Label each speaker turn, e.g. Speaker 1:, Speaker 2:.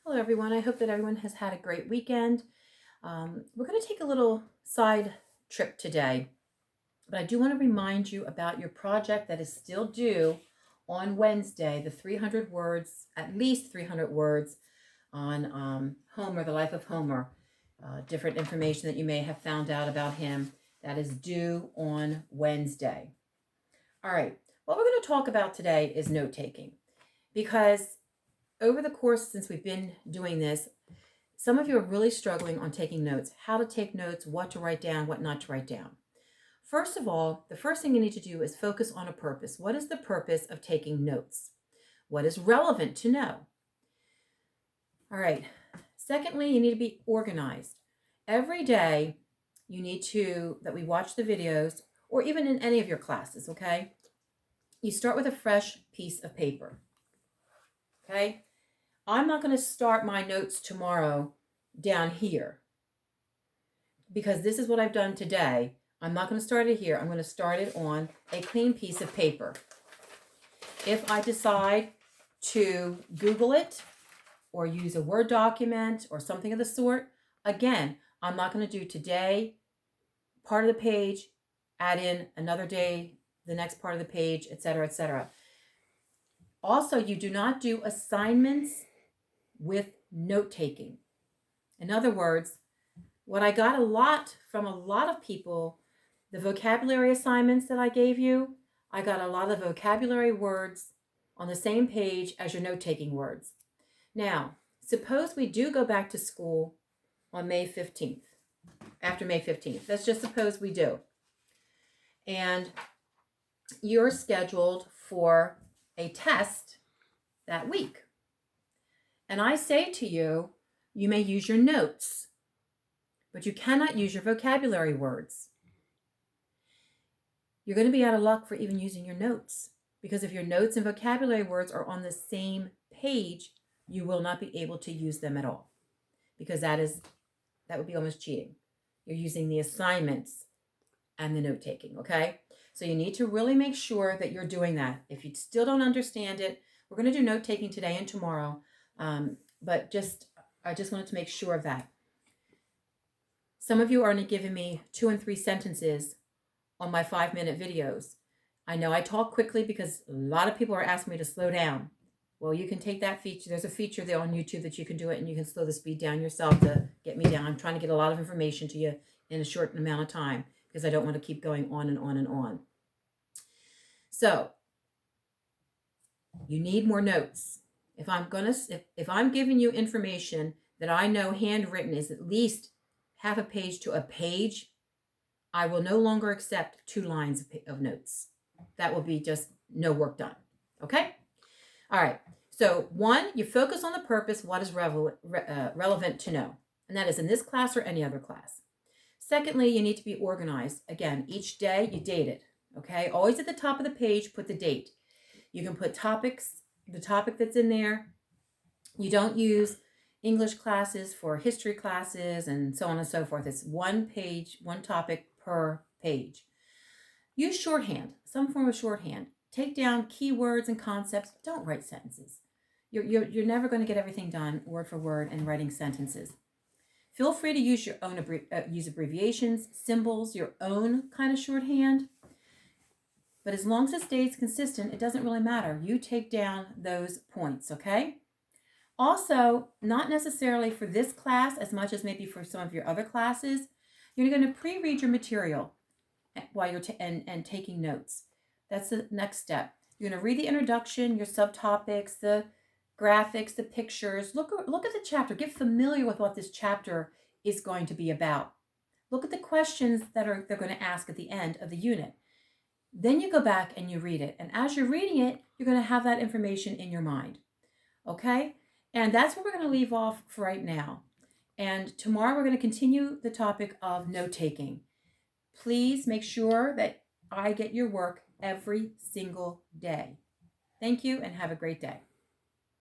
Speaker 1: Hello, everyone. I hope that everyone has had a great weekend. We're going to take a little side trip today, but I do want to remind you about your project that is still due on Wednesday, the 300 words, at least 300 words on Homer, the life of Homer, different information that you may have found out about him that is due on Wednesday. All right, what we're going to talk about today is note taking because over the course since we've been doing this, some of you are really struggling on taking notes, how to take notes, what to write down, what not to write down. First of all, the first thing you need to do is focus on a purpose. What is the purpose of taking notes? What is relevant to know? All right. Secondly, you need to be organized. Every day, you need to, that we watch the videos, or even in any of your classes, okay? You start with a fresh piece of paper, okay? I'm not going to start my notes tomorrow down here because this is what I've done today. I'm not going to start it here. I'm going to start it on a clean piece of paper. If I decide to Google it or use a Word document or something of the sort, again, I'm not going to do today, part of the page, add in another day, the next part of the page, etc., etc. Also, you do not do assignments with note-taking. In other words, what I got from a lot of people, the vocabulary assignments that I gave you, I got a lot of vocabulary words on the same page as your note-taking words. Now, suppose we do go back to school on May 15th, after May 15th. Let's just suppose we do. And you're scheduled for a test that week. And I say to you, you may use your notes, but you cannot use your vocabulary words. You're going to be out of luck for even using your notes, because if your notes and vocabulary words are on the same page, you will not be able to use them at all, because that would be almost cheating. You're using the assignments and the note taking, okay? So you need to really make sure that you're doing that. If you still don't understand it, we're going to do note taking today and tomorrow. But I just wanted to make sure of that. Some of you are only giving me 2 and 3 sentences on my 5-minute videos. I know I talk quickly because a lot of people are asking me to slow down. Well, you can take that feature. There's a feature there on YouTube that you can do it, and you can slow the speed down yourself to get me down. I'm trying to get a lot of information to you in a short amount of time because I don't want to keep going on and on and on. So you need more notes. If I'm giving you information that I know handwritten is at least half a page to a page, I will no longer accept 2 lines of notes. That will be just no work done. Okay? All right. So 1, you focus on the purpose, what is relevant to know. And that is in this class or any other class. Secondly, you need to be organized. Again, each day you date it. Okay? Always at the top of the page, put the date. You can put topics, the topic that's in there. You don't use English classes for history classes and so on and so forth. It's 1 page, 1 topic per page. Use shorthand, some form of shorthand. Take down keywords and concepts. Don't write sentences. You're never going to get everything done word for word in writing sentences. Feel free to use your own use abbreviations, symbols, your own kind of shorthand. But as long as it stays consistent, it doesn't really matter. You take down those points, okay? Also, not necessarily for this class as much as maybe for some of your other classes, you're going to pre-read your material while you're and taking notes. That's the next step. You're going to read the introduction, your subtopics, the graphics, the pictures. Look at the chapter. Get familiar with what this chapter is going to be about. Look at the questions they're going to ask at the end of the unit. Then you go back and you read it. And as you're reading it, you're going to have that information in your mind. Okay? And that's where we're going to leave off for right now. And tomorrow we're going to continue the topic of note-taking. Please make sure that I get your work every single day. Thank you and have a great day.